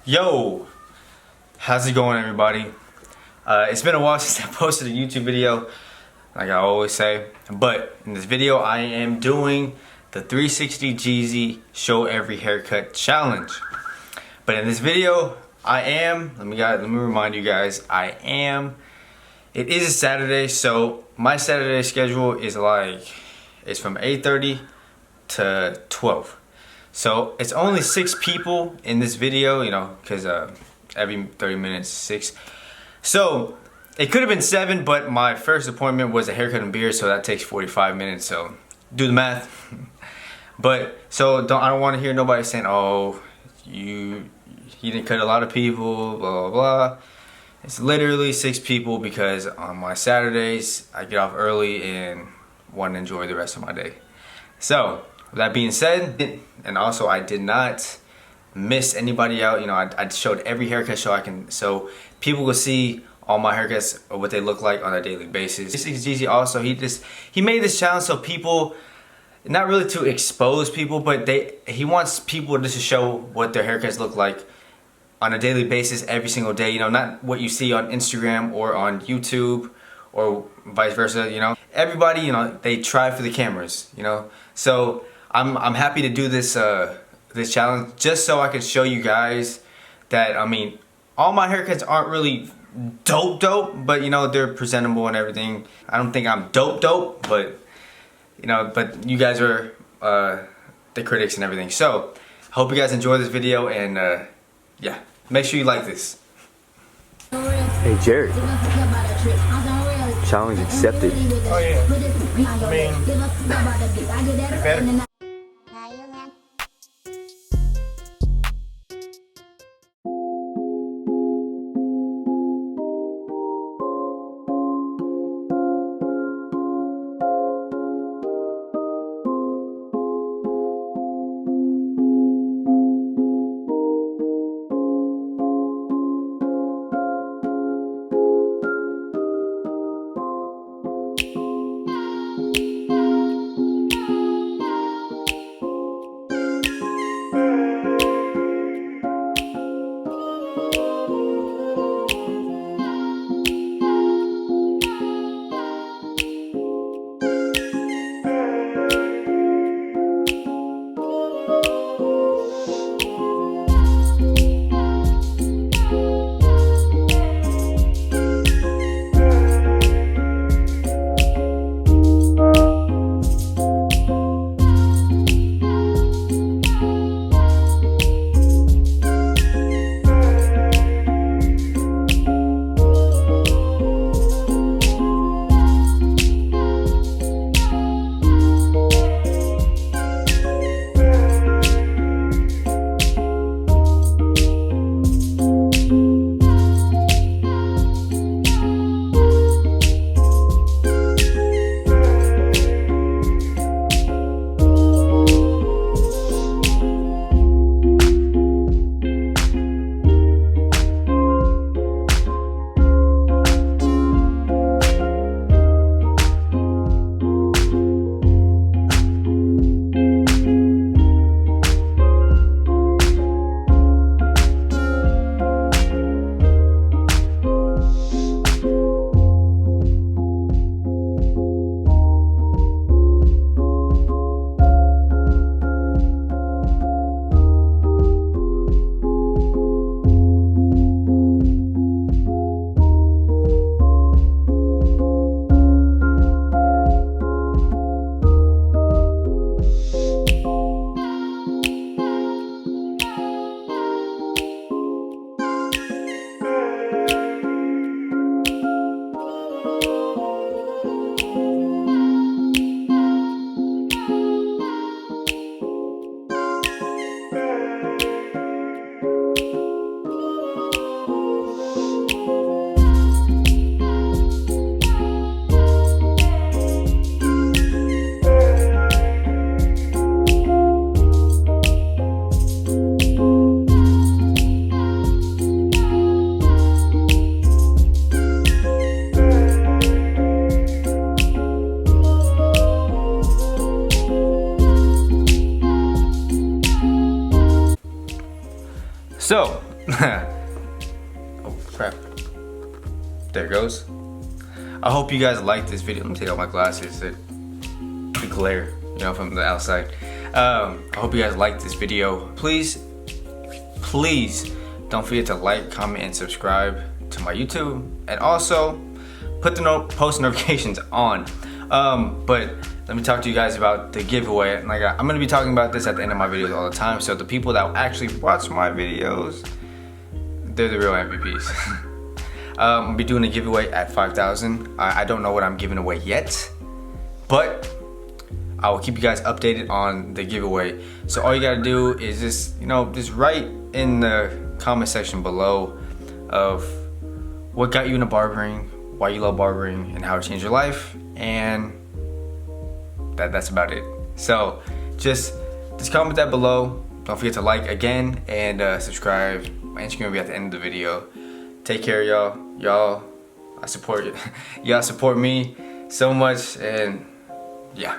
Yo, how's it going, everybody? It's been a while since I posted a YouTube video, like I always say, but in this video I am doing the 360 Jeezy Show Every Haircut Challenge. But in this video, let me remind you guys, it is a Saturday, so my Saturday schedule is it's from 8:30 to 12. So it's only 6 people in this video, you know, because every 30 minutes, 6. So it could have been 7, but my first appointment was a haircut and beard, so that takes 45 minutes. So do the math. But so I don't want to hear nobody saying, "Oh, you didn't cut a lot of people," blah blah blah. It's literally 6 people because on my Saturdays I get off early and want to enjoy the rest of my day. So with that being said, and also I did not miss anybody out. You know, I showed every haircut show I can, so people will see all my haircuts or what they look like on a daily basis. This is Jeezy. Also, he made this challenge so people, not really to expose people, but he wants people just to show what their haircuts look like on a daily basis every single day. You know, not what you see on Instagram or on YouTube or vice versa. You know, everybody, you know, they try for the cameras. You know, so I'm happy to do this this challenge just so I can show you guys that, I mean, all my haircuts aren't really dope, but you know, they're presentable and everything. I don't think I'm dope, but you know, but you guys are the critics and everything. So hope you guys enjoy this video, and yeah, make sure you like this. Hey Jared, challenge accepted. Oh yeah, I mean, you better. So Oh crap. There it goes. I hope you guys like this video. Let me take out my glasses. The glare, you know, from the outside. I hope you guys like this video. Please don't forget to like, comment, and subscribe to my YouTube, and also put the post notifications on. But let me talk to you guys about the giveaway. Like, I'm gonna be talking about this at the end of my videos all the time, so the people that actually watch my videos, they're the real MVPs. I'll be doing a giveaway at 5,000. I don't know what I'm giving away yet, but I will keep you guys updated on the giveaway. So all you gotta do is just, you know, just write in the comment section below of what got you into barbering, why you love barbering, and how it changed your life, and that's about it. So just comment that below. Don't forget to like again, and subscribe. My Instagram will be at the end of the video. Take care, y'all. I support you. Y'all support me so much, and yeah.